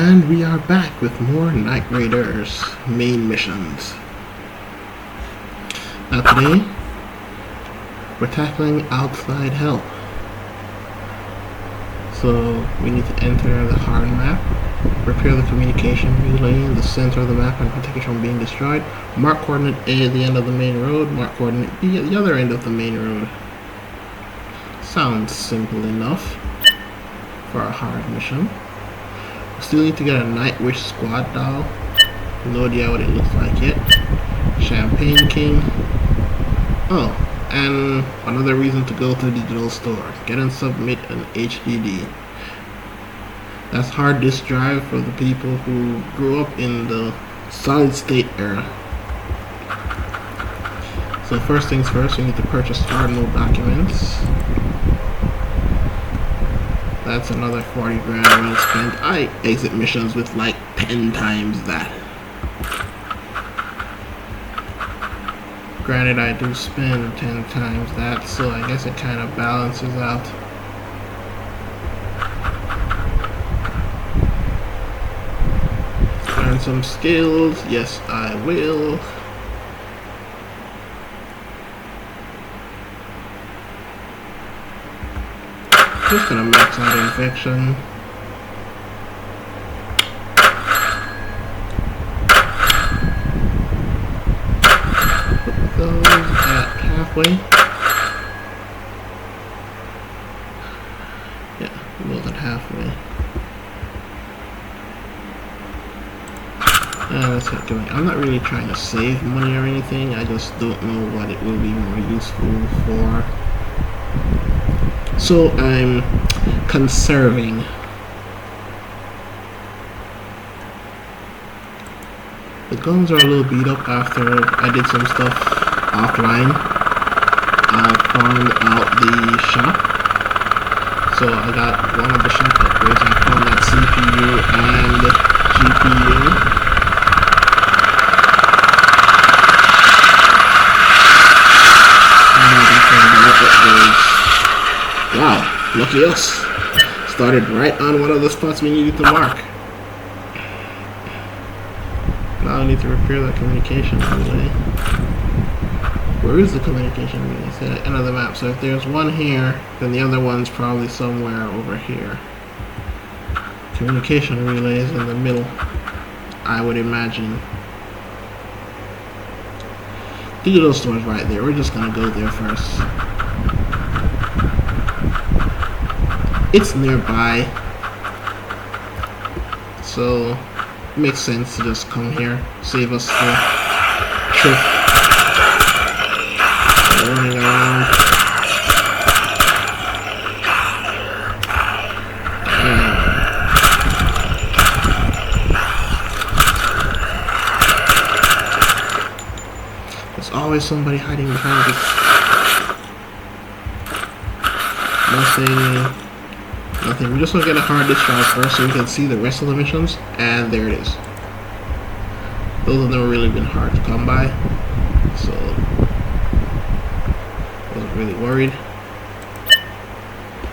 And we are back with more Night Raiders main missions. Now today, we're tackling outside help. So we need to enter the hard map, repair the communication relay in the center of the map and protect it from being destroyed, mark coordinate A at the end of the main road, mark coordinate B at the other end of the main road. Sounds simple enough for a hard mission. We still need to get a Night Witch squad doll. No idea what it looks like yet. Champagne King. Oh, and another reason to go to the digital store. Get and submit an HDD. That's hard disk drive for the people who grew up in the solid state era. So first things first, we need to purchase hard mode documents. That's another 40 grand well spent. I exit missions with like 10 times that. Granted, I do spend 10 times that, so I guess it kind of balances out. Learn some skills. Yes, I will. Just gonna max out infection. Put those at halfway. Yeah, both at halfway. Let's get going. I'm not really trying to save money or anything. I just don't know what it will be more useful for. So I'm conserving. The guns are a little beat up after I did some stuff offline. I found out the shop. So I got one of the shop upgrades. I found that CPU and GPU. Wow, lucky us. Started right on one of the spots we needed to mark. Now I need to repair that communication relay. Where is the communication relay? It's at the end of the map. So if there's one here, then the other one's probably somewhere over here. Communication relay is in the middle, I would imagine. Digital store's right there. We're just gonna go there first. It's nearby, so it makes sense to just come here, save us the trip running around. There's always somebody hiding behind this. Nothing. Nothing. We just want to get a hard disk drive first so we can see the rest of the missions, and there it is. Those have never really been hard to come by, so wasn't really worried.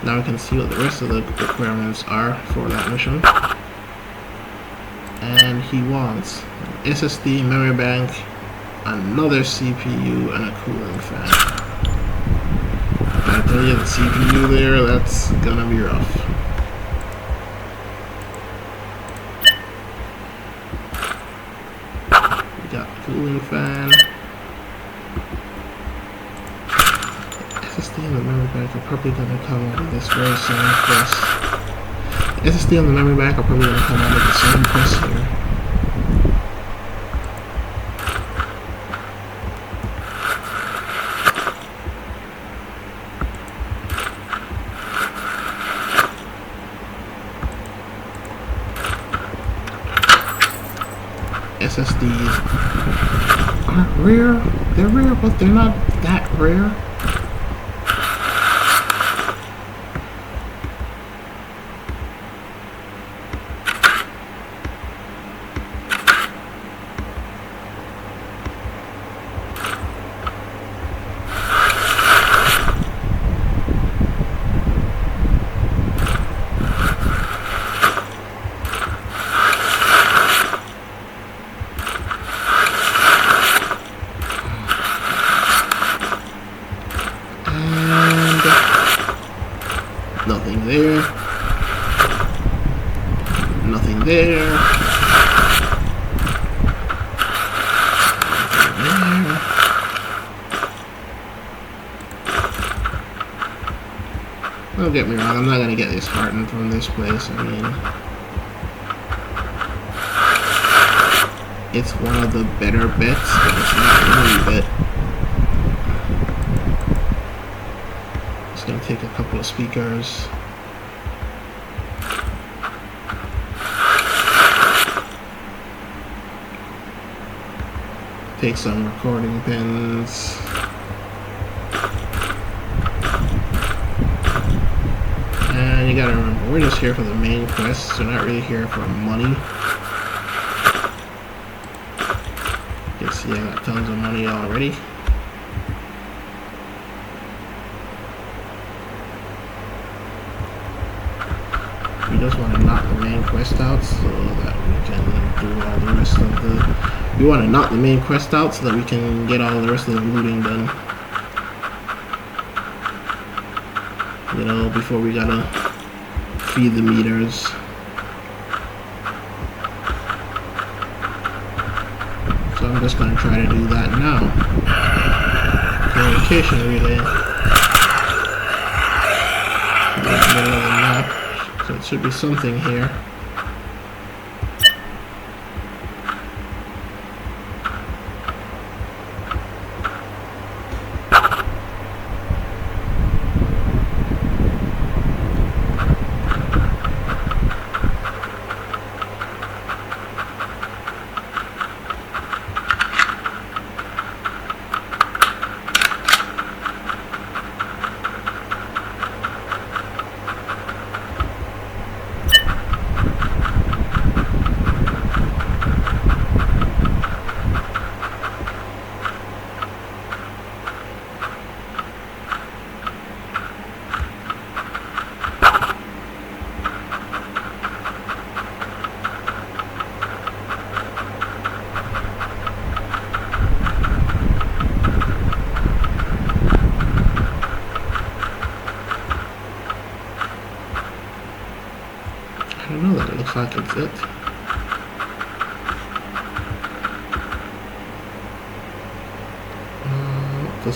Now we can see what the rest of the requirements are for that mission. And he wants an SSD, memory bank, another CPU, and a cooling fan. I tell you, the CPU there, that's gonna be rough. We got the cooling fan. SSD and the memory bank are probably gonna come out of this very same press. The SSD and the memory bank are probably gonna come out of the same press here. SSDs aren't rare. They're rare, but they're not that rare. Don't get me wrong, I'm not gonna get disheartened from this place. I mean, it's one of the better bets, but it's not the only bet. Just gonna take a couple of speakers. Take some recording pins. And you gotta remember, we're just here for the main quest, so we're not really here for money. You can see I got tons of money already. We just want to knock the main quest out so that we can do all the rest of the... We want to knock the main quest out so that we can get all the rest of the looting done. You know, before we gotta feed the meters. So I'm just gonna try to do that now. Communication relay. In the middle of the map. So it should be something here. I don't know, that looks like it's it. The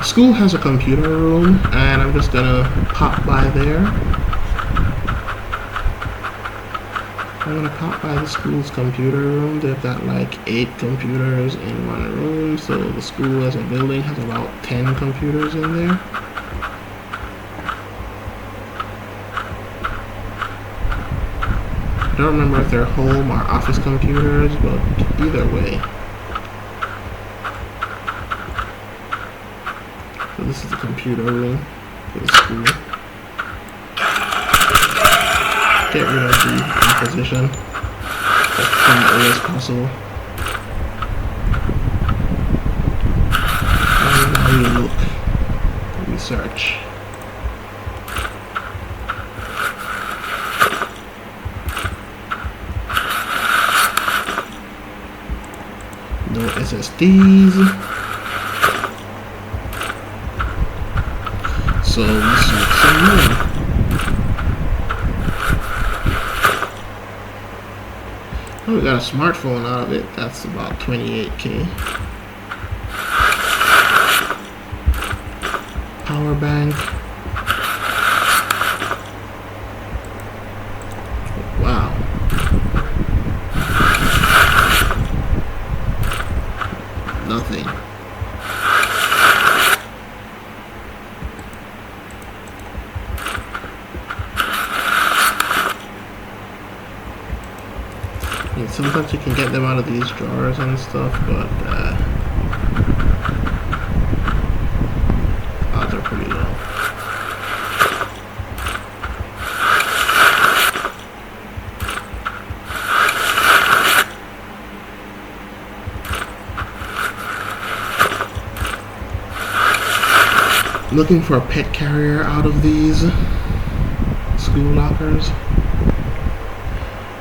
school has a computer room, and I'm just gonna pop by there. I'm gonna pop by the school's computer room. They've got like 8 computers in one room, so the school as a building has about 10 computers in there. I don't remember if they're home or office computers, but either way. So this is the computer room for the school. Get rid of the opposition as quietly as possible. And now we look. We search. No SSDs. So let's search some more. Oh, we got a smartphone out of it. That's about 28K. Power bank. Wow. Nothing. I mean, sometimes you can get them out of these drawers and stuff, but odds are pretty low. Looking for a pet carrier out of these school lockers.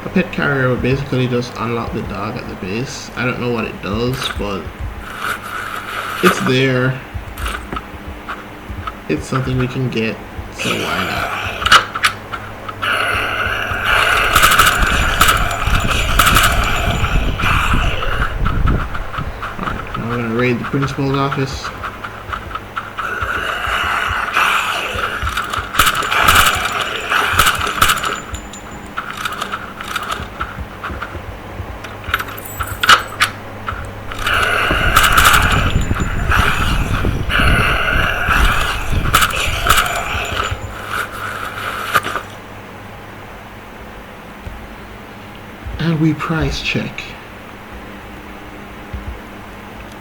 A pet carrier would basically just unlock the dog at the base. I don't know what it does, but it's there. It's something we can get, so why not? Alright, now we're gonna raid the principal's office. And we price check.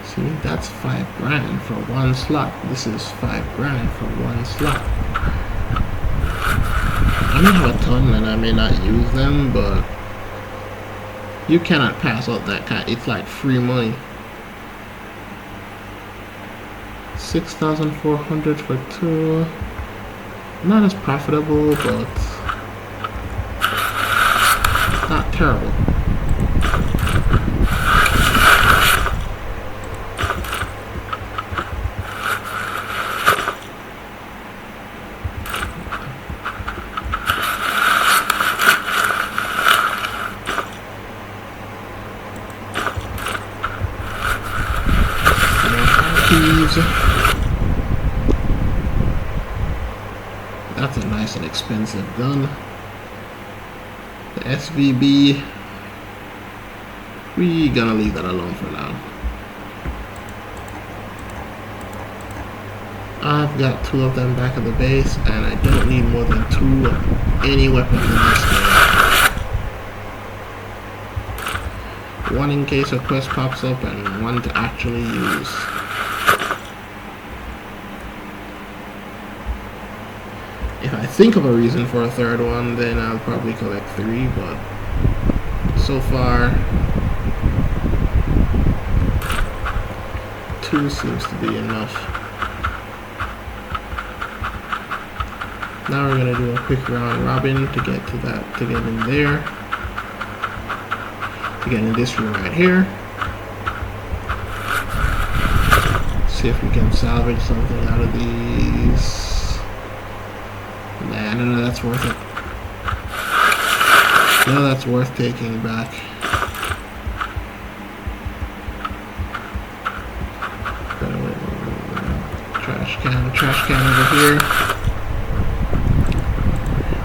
See, that's $5,000 for one slot. This is $5,000 for one slot. I may have a ton and I may not use them, but you cannot pass out that kind. It's like free money. 6,400 for two. Not as profitable, but not terrible. That's a nice and expensive gun. The SVB, we gonna leave that alone for now. I've got 2 of them back at the base, and I don't need more than 2 of any weapon in this game. 1 in case a quest pops up, and 1 to actually use. If I think of a reason for a 3rd one, then I'll probably collect 3, but so far 2 seems to be enough. Now we're gonna do a quick round robin to get to that, to get in there, to get in this room right here. See if we can salvage something out of these. Nah, no, that's worth it. No, that's worth taking back. Trash can over here.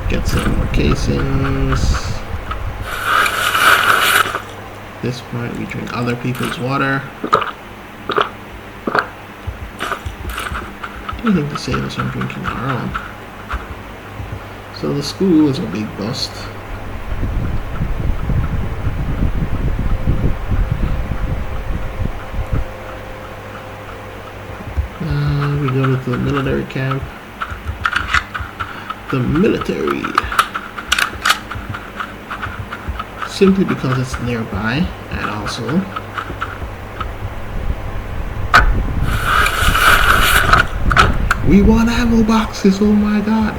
Get some more casings. At this point, we drink other people's water. Anything to save us from drinking our own. So the school is a big bust. We go to the military camp. The military. Simply because it's nearby, and also we want ammo boxes, oh my god.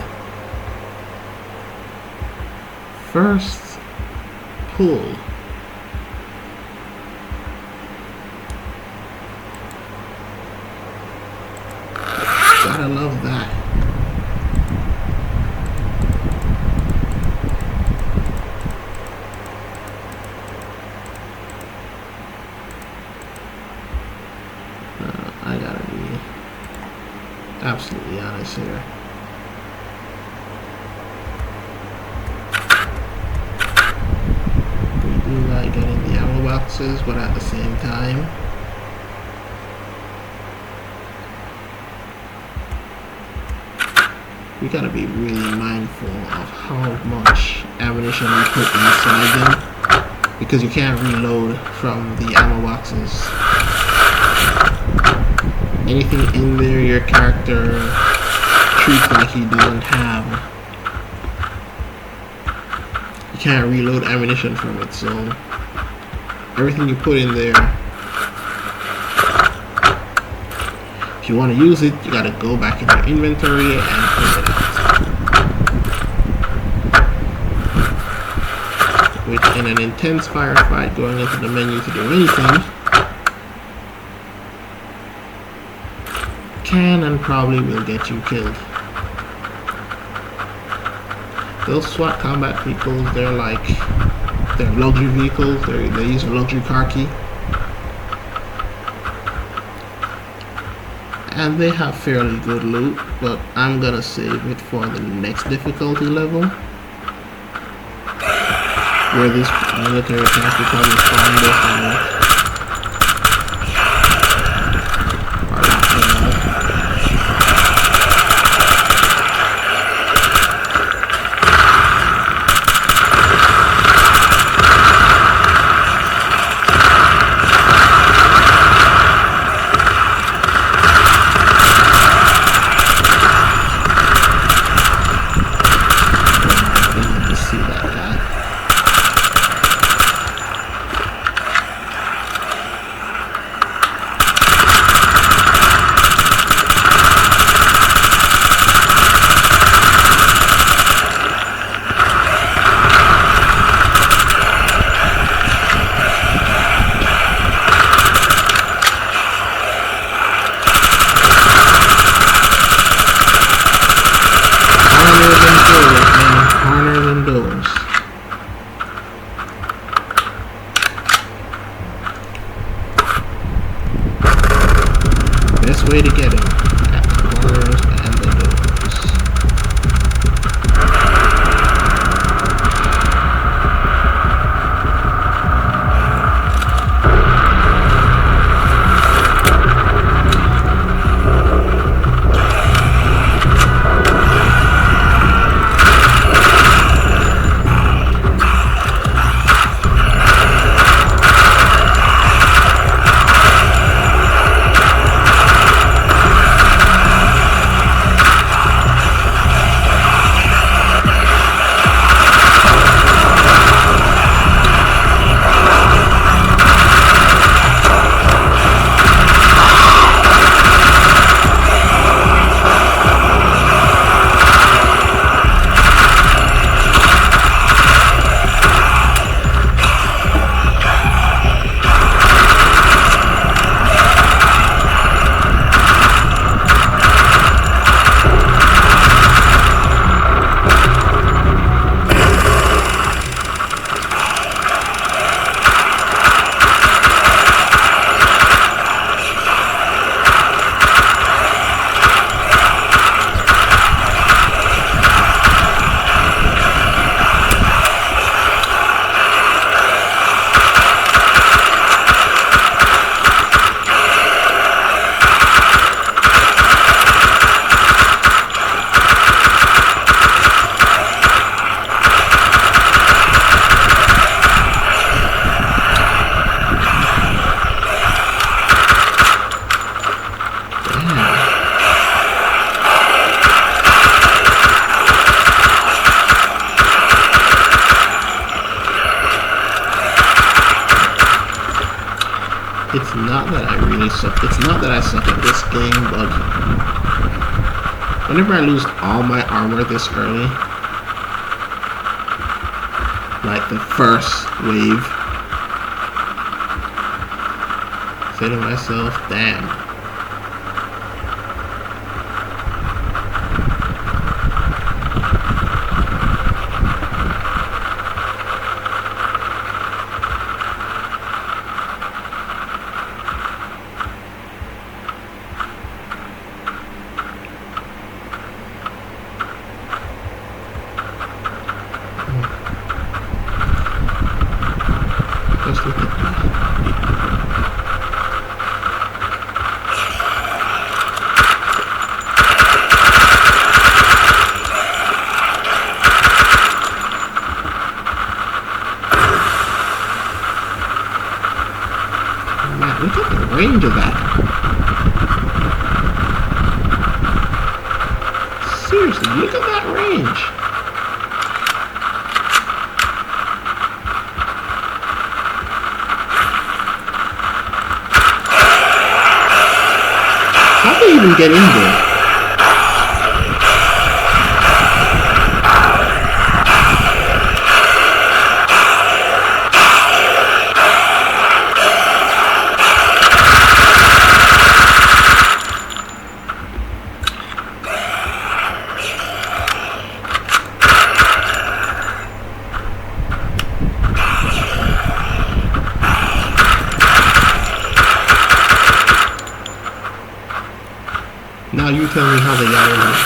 First pull. Gotta love that. I gotta be absolutely honest here. Like getting the ammo boxes, but at the same time we gotta be really mindful of how much ammunition we put inside them, because you can't reload from the ammo boxes. Anything in there your character treats like he doesn't have. Can't reload ammunition from it, so everything you put in there, if you want to use it, you gotta go back in your inventory and pull it out, which in an intense firefight going into the menu to do anything can and probably will get you killed. Those SWAT combat vehicles, they're luxury vehicles. They use a luxury car key, and they have fairly good loot. But I'm gonna save it for the next difficulty level, where this military tank will probably find us and best way to get him at the corners and the doors. It's not that I really suck. It's not that I suck at this game, but whenever I lose all my armor this early, like the first wave, I say to myself, damn. Just look at that. Man, look at the range of that. Seriously, look at that range. How do you even get in there? Now you tell me how they got in here.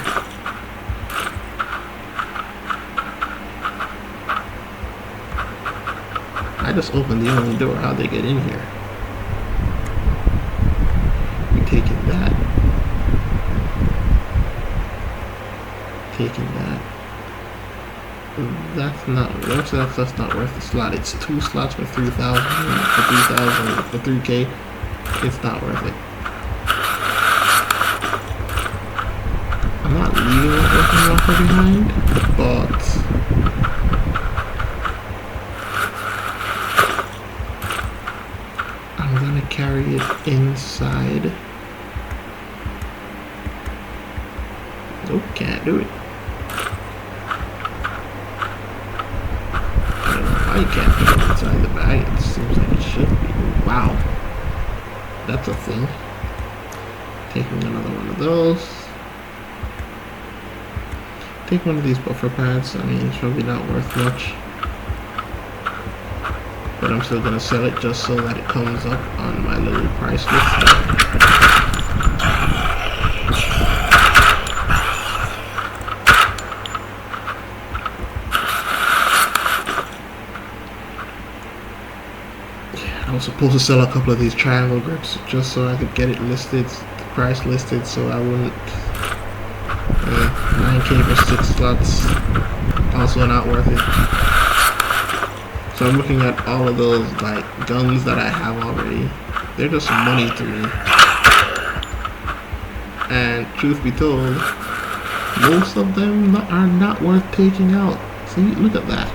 I just opened the only door. How'd they get in here? We're taking that. Taking that. That's not worth it. That's not worth the slot. It's 2 slots for 3,000, for 3,000, for 3K. It's not worth it. I'm not leaving it open locker behind, but I'm gonna carry it inside. Nope, can't do it. I don't know why you can't put it inside the bag. It seems like it should be. Wow, that's a thing. Taking another one of those. Take one of these buffer pads. I mean, it's probably not worth much, but I'm still gonna sell it just so that it comes up on my little price list. I was supposed to sell a couple of these triangle grips just so I could get it listed, the price listed, so I wouldn't. 9K for 6 slots, also not worth it. So I'm looking at all of those like guns that I have already. They're just money to me. And truth be told, most of them are not worth taking out. See, look at that.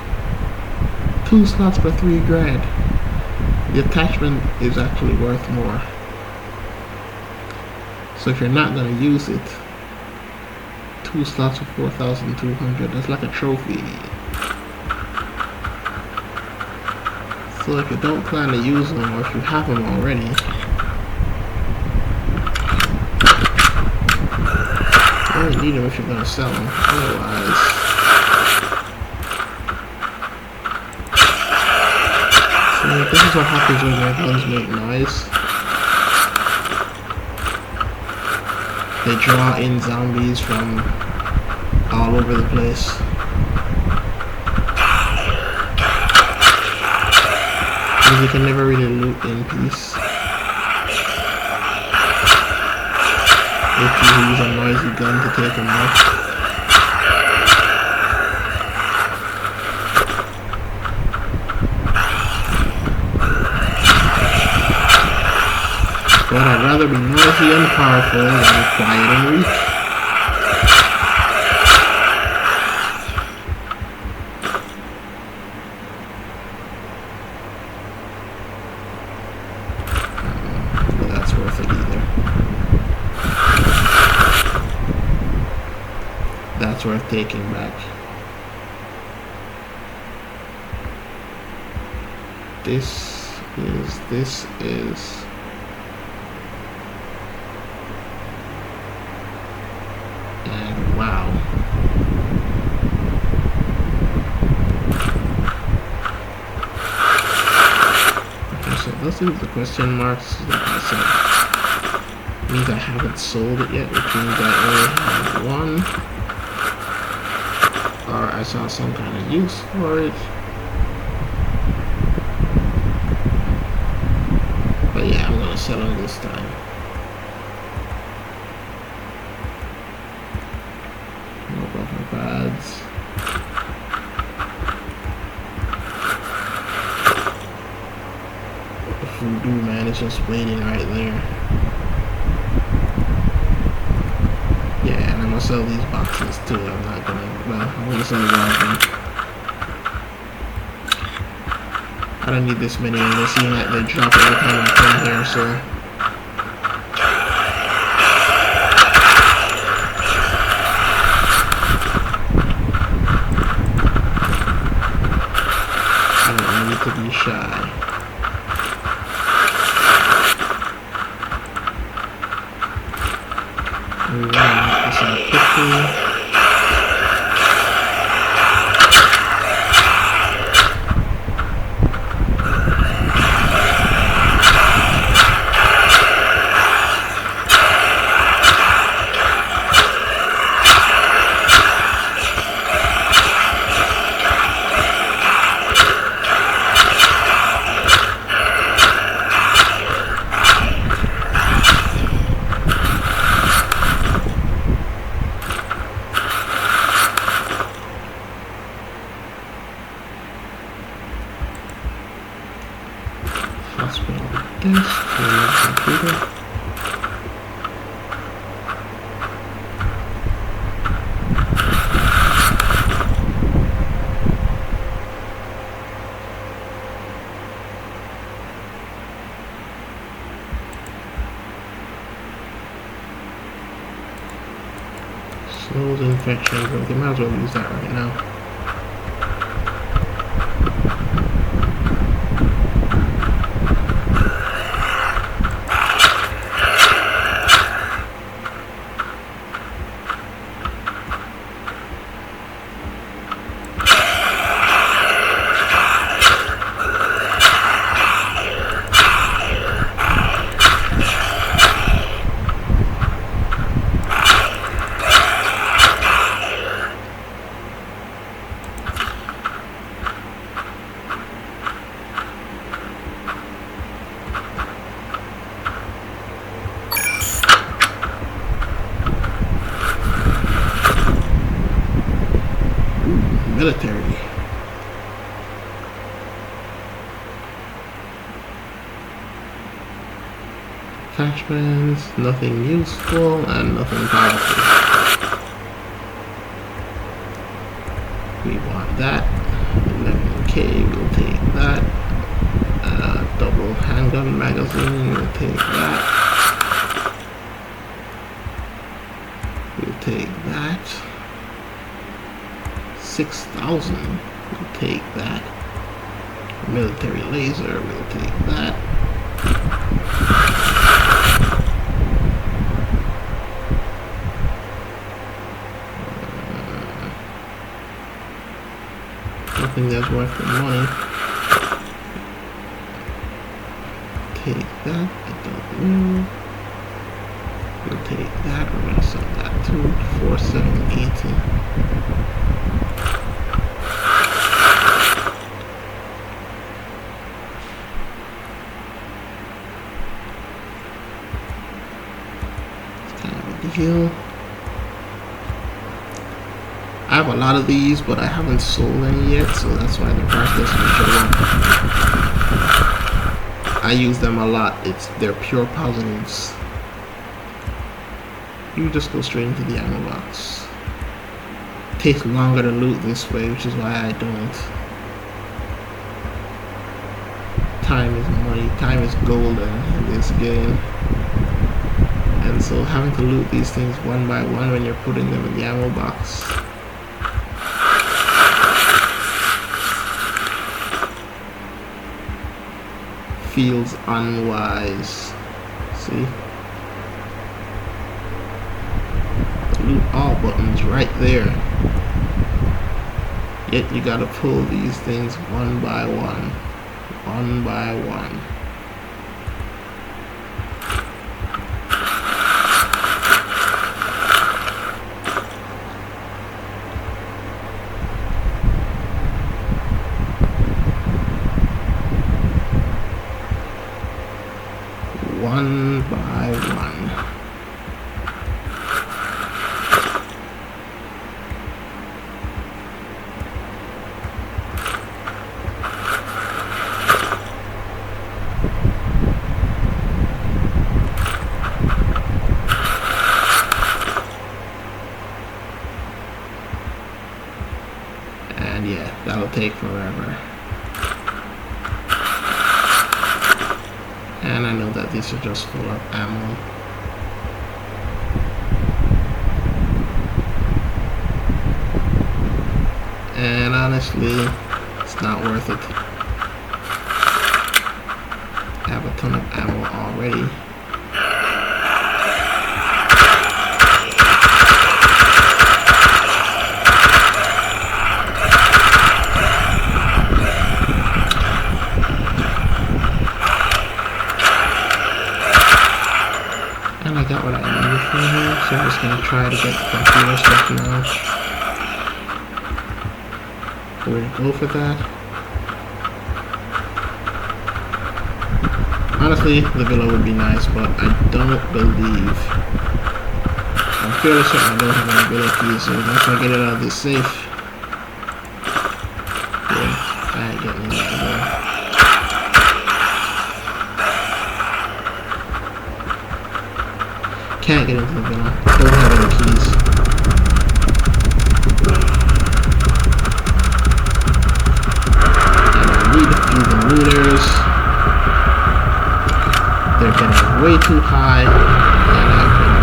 2 slots for 3 grand. The attachment is actually worth more. So if you're not gonna use it, 2 slots for 4,200. That's like a trophy. So if you don't plan to use them, or if you have them already, you only need them if you're gonna sell them. Otherwise, see, this is what happens when your guns make noise. They draw in zombies from all over the place. Because you can never really loot in peace if you use a noisy gun to take them out. But I'd rather be noisy and powerful than quiet and weak. But that's worth it either. That's worth taking back. This is wow. Okay, so let's see the question marks. Like I said, means I haven't sold it yet, which means I only have one. Or I saw some kind of use for it. But yeah, I'm gonna sell them this time. Pads. The voodoo man is just waiting right there. Yeah, and I'm gonna sell these boxes too. I'm not gonna. Well, I'm gonna sell one of them. I don't need this many. It seems like they drop every time I come here, so. To be shy. We want to knock this out quickly. Hospital desk, computer. Slows infection growth. You might as well use that right now. military. Attachments, nothing useful and nothing powerful. We want that. 11K, we'll take that. Double handgun magazine, we'll take that. We'll take that. 6,000, we'll take that. Military laser, we'll take that. Nothing that's worth the money. Take that, I don't know. We'll take that, we're gonna sell that too. 4,780. It's kind of a deal. I have a lot of these, but I haven't sold any yet, so that's why the price doesn't show up. I use them a lot. They're pure positives. You just go straight into the ammo box. It takes longer to loot this way, which is why I don't. Time is money. Time is golden in this game. And so having to loot these things one by one when you're putting them in the ammo box feels unwise. See? Loot all buttons right there. Yet you gotta pull these things one by one. One by one. One by one. And yeah, that'll take forever. And I know that these are just full of ammo. And honestly, it's not worth it. I have a ton of ammo already. And I got what I needed from here, so I'm just gonna try to get the computer stuff now. Where to go for that? Honestly, the villa would be nice, but I don't believe. I'm fairly certain I don't have any villa keys, so once I get it out of this safe, yeah, I ain't getting it out of there. Can't get into the villa. Don't have any keys. And I need a few the looters. They're getting way too high, and I've been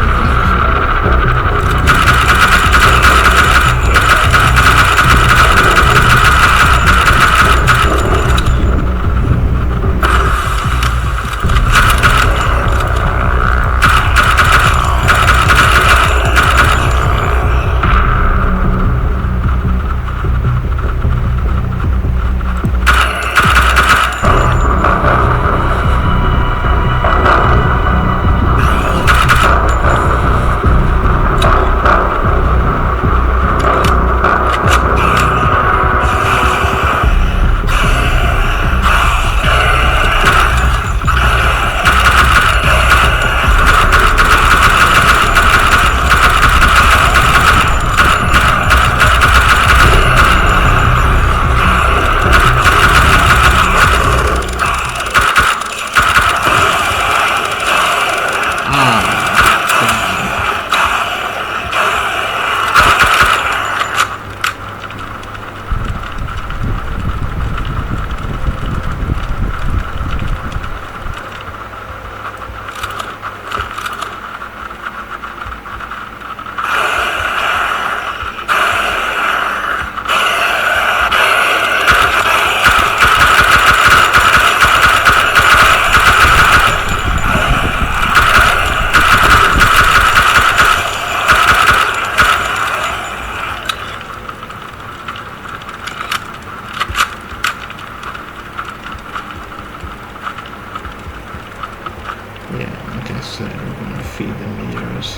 said, we're gonna feed the meters.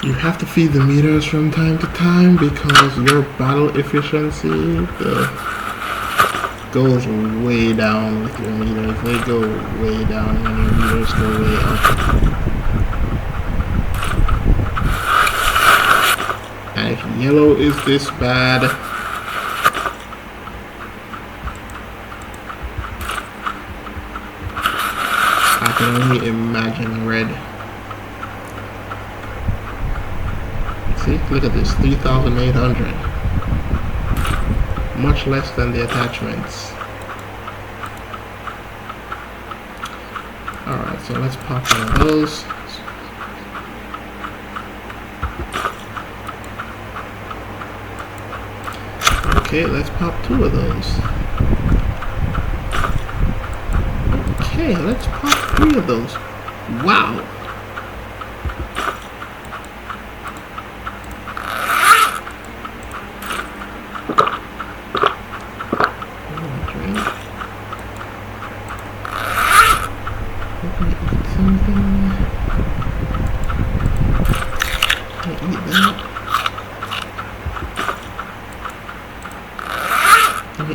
You have to feed the meters from time to time because your battle efficiency goes way down with your meters. They go way down when your meters go way up. And if yellow is this bad, I can only imagine red. See, look at this, 3,800. Much less than the attachments. Alright, so let's pop one of those. Okay, let's pop 2 of those. Okay, let's pop 3 of those. Wow!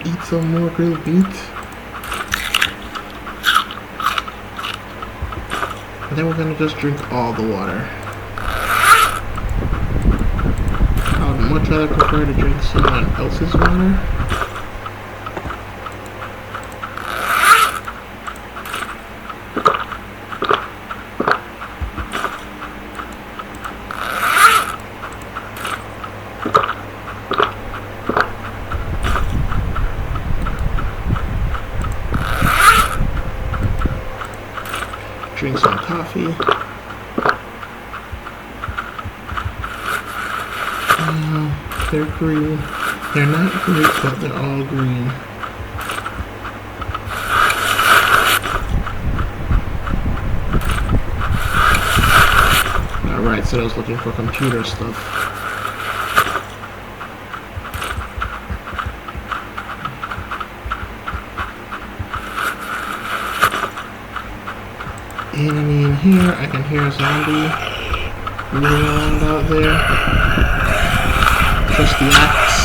Eat some more grilled meat. And then we're gonna just drink all the water. I would much rather prefer to drink someone else's water. Drink some coffee. They're green. They're not great, but they're all green. Alright, so I was looking for computer stuff. Enemy in here. I can hear a zombie moving around out there. Trust the axe.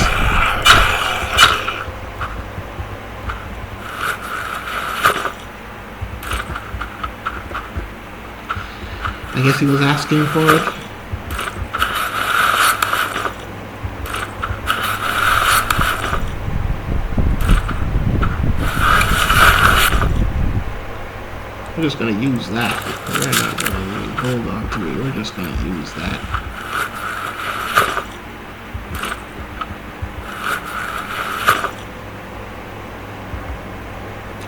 I guess he was asking for it. We're just gonna use that. We're not gonna really hold on to it. We're just gonna use that.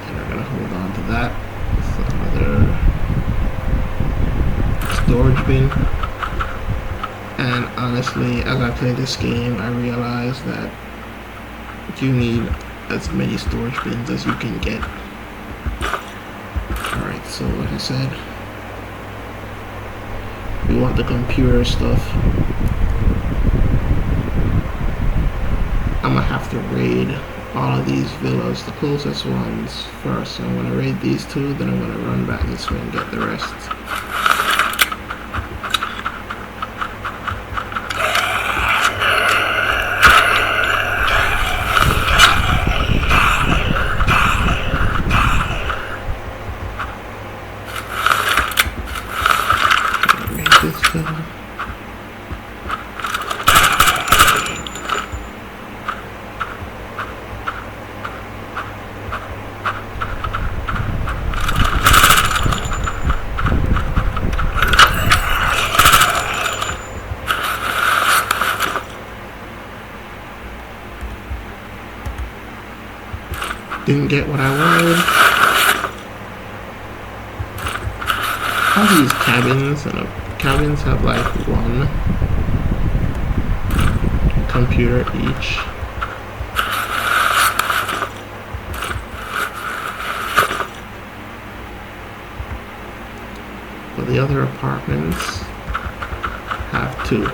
And we're gonna hold on to that. It's another storage bin. And honestly, as I play this game, I realize that you need as many storage bins as you can get. So like I said, we want the computer stuff. I'm gonna have to raid all of these villas, the closest ones first. So I'm gonna raid these 2, then I'm gonna run back this way and get the rest. Didn't get what I wanted. All these cabins, and cabins have like 1 computer each. But the other apartments have 2.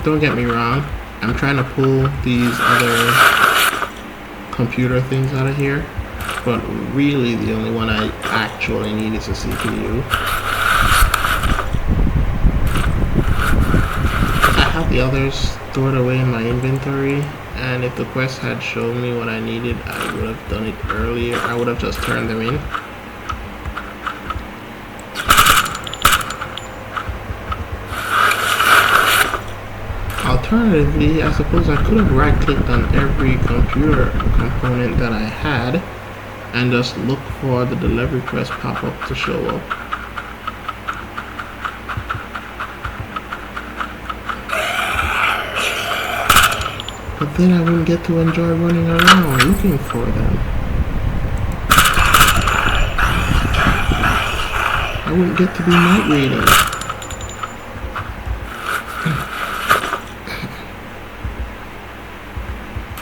don't get me wrong, I'm trying to pull these other computer things out of here, but really the only one I actually need is a CPU. I have the others stored away in my inventory, and if the quest had shown me what I needed, I would have done it earlier. I would have just turned them in. Alternatively, I suppose I could have right-clicked on every computer component that I had and just look for the delivery quest pop-up to show up. But then I wouldn't get to enjoy running around looking for them. I wouldn't get to be night raiding.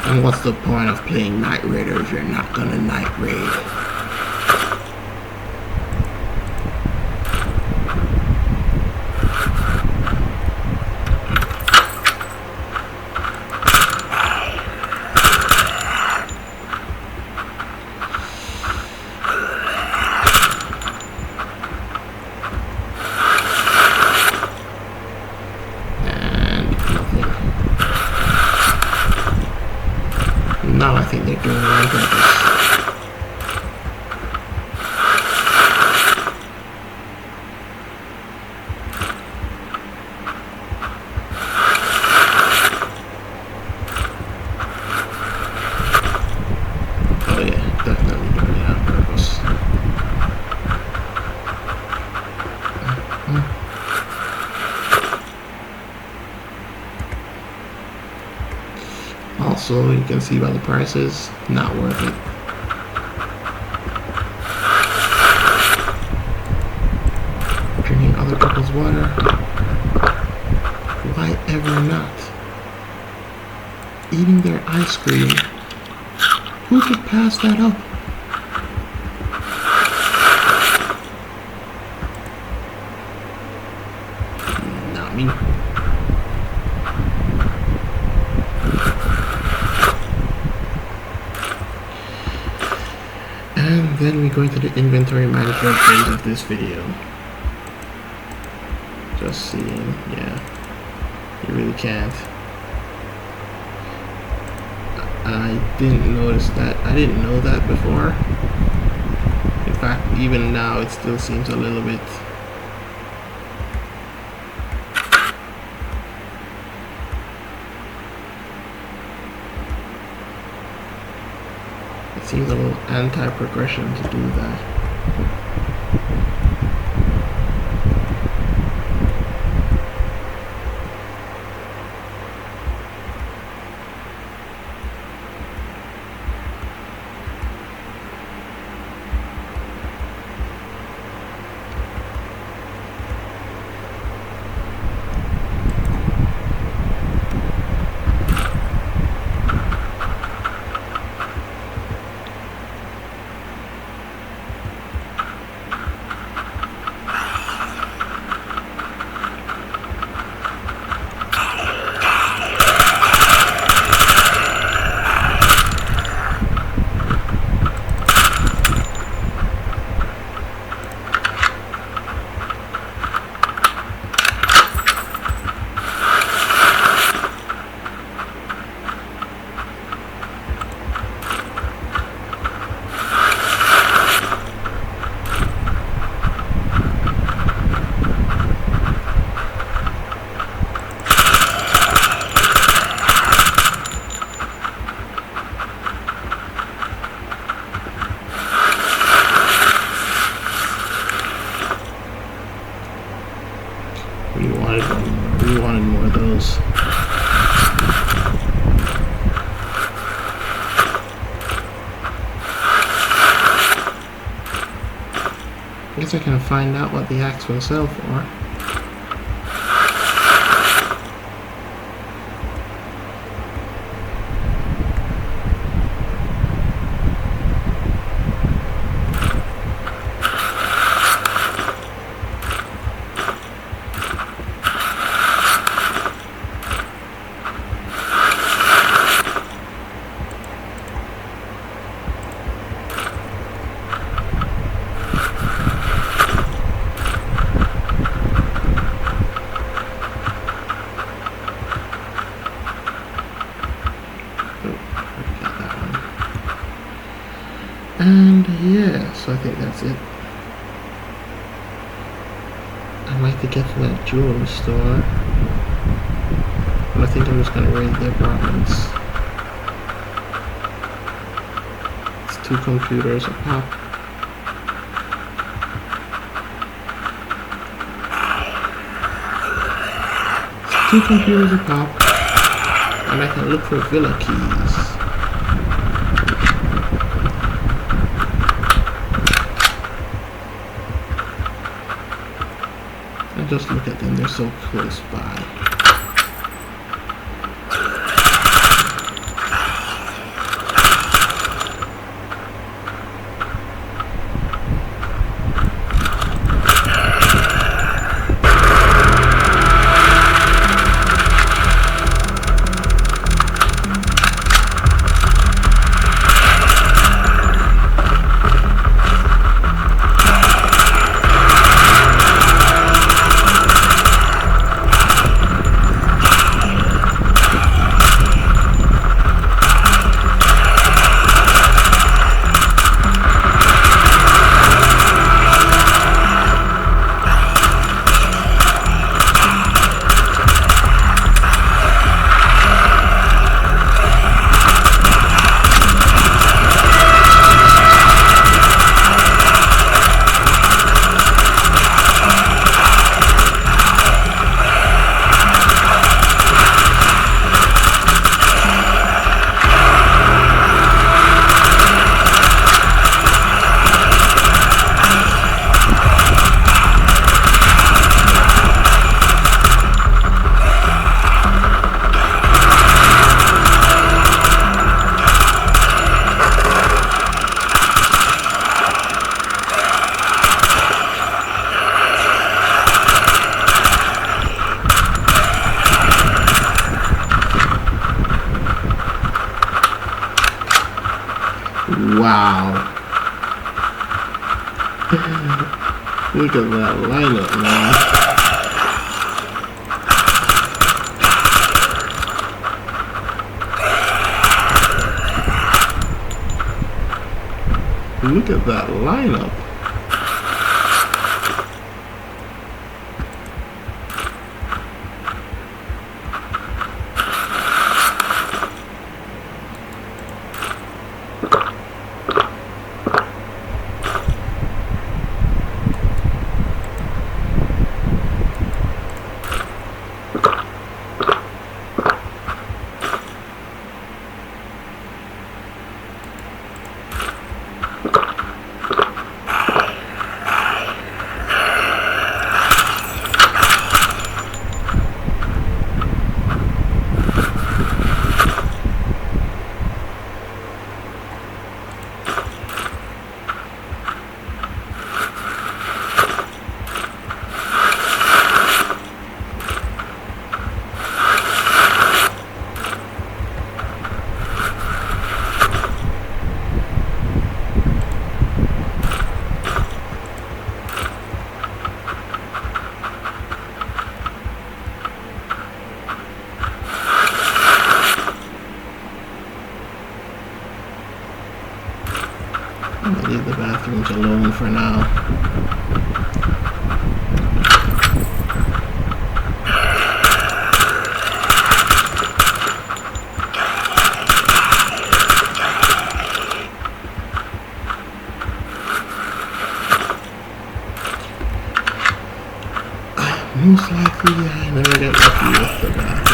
And what's the point of playing Night Raider if you're not gonna night raid? Now I think they're doing it on purpose. Oh yeah, definitely doing it on purpose. Also, you can see by the prices, not worth it. Drinking other people's water, why ever not? Eating their ice cream, who could pass that up? Not me. And then we go into the inventory management phase of this video. Just seeing, yeah, you really can't. I didn't notice that. I didn't know that before. In fact, even now it still seems a little bit seems a little anti-progression to do that. We wanted more of those. I guess I can find out what the axe will sell for. And yeah, so I think that's it. I'd like to get to that jewelry store, but I think I'm just gonna raid the apartments. It's 2 computers a pop. It's 2 computers a pop, and I can look for villa keys. And just look at them, they're so close by. Wow. Look at that lineup, man. Look at that lineup. I'll leave the bathrooms alone for now. Most likely, I never get lucky with the bathrooms.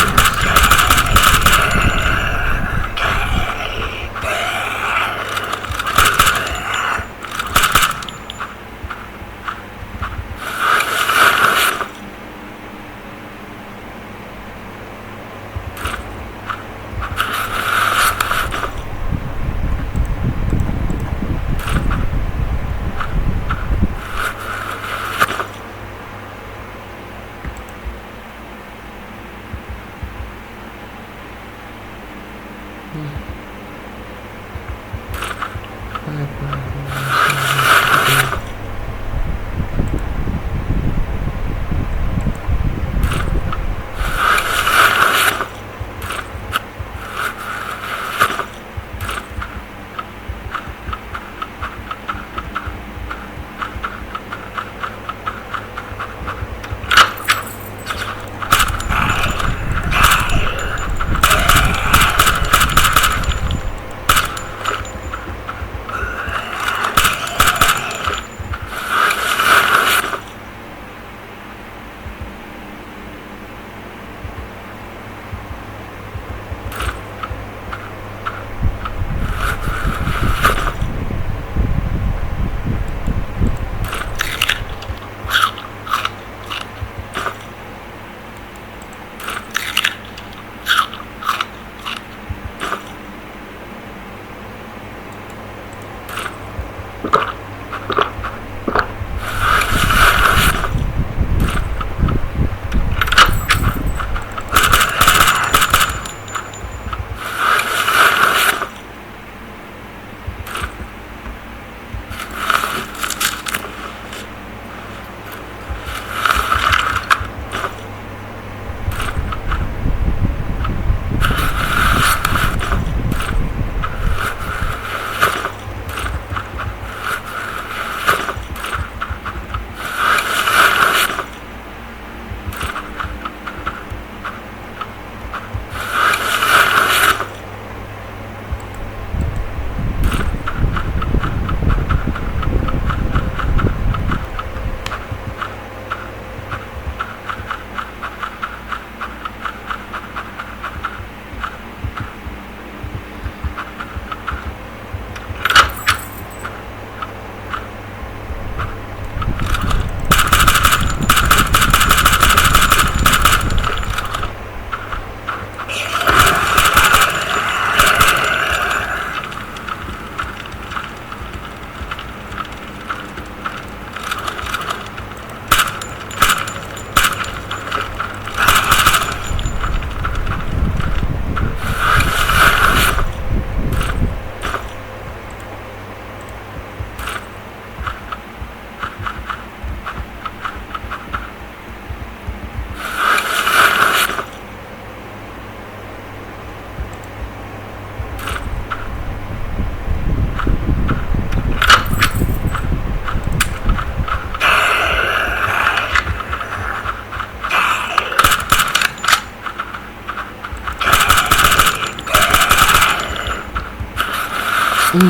And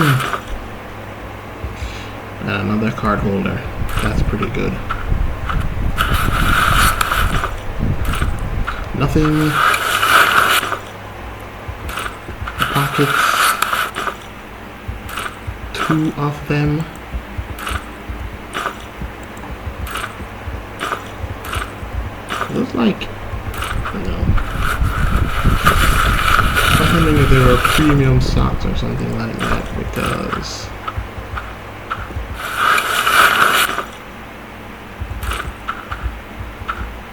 another card holder. That's pretty good. Nothing. Pockets. 2 of them. Looks like, no. I was wondering if they were premium socks or something like that, because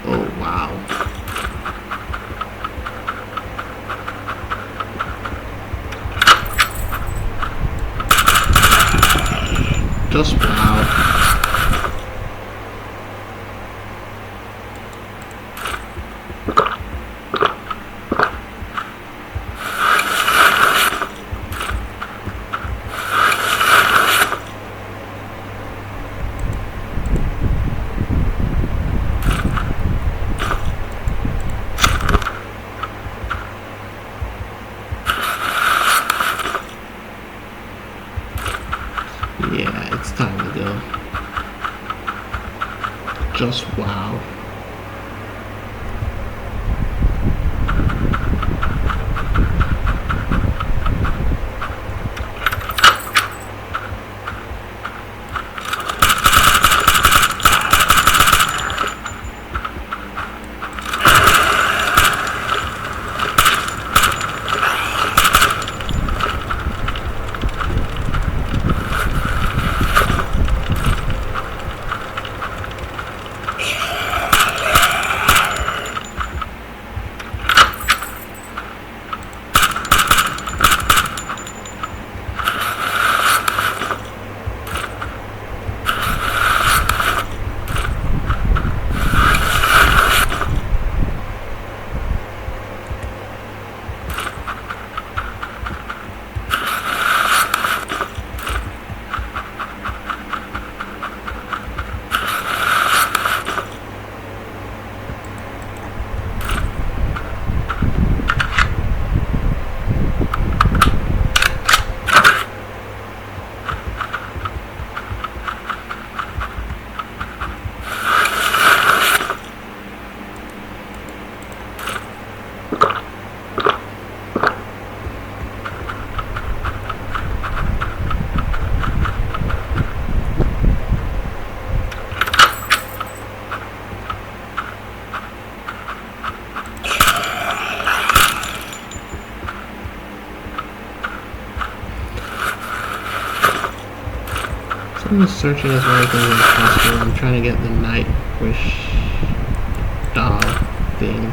oh wow. Just wow. Yeah, it's time to go. Just wow. I'm just searching as many things as possible. I'm trying to get the Nightwish doll thing.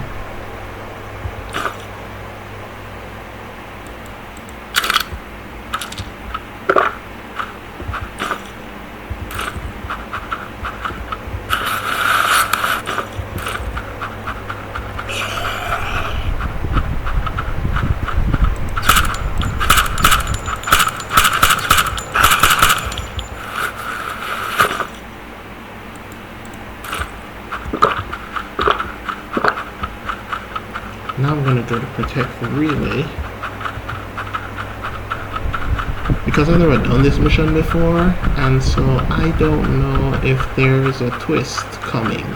Now I'm going to go to protect the relay, because I've never done this mission before, and so I don't know if there's a twist coming.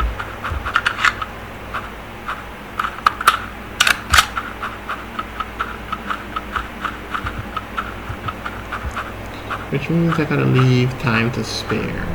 Which means I gotta leave time to spare.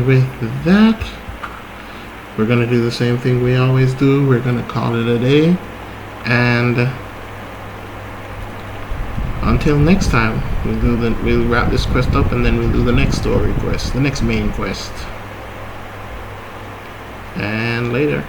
And with that, we're going to do the same thing we always do. We're going to call it a day. And until next time, we'll wrap this quest up, and then we'll do the next story quest, the next main quest. And later.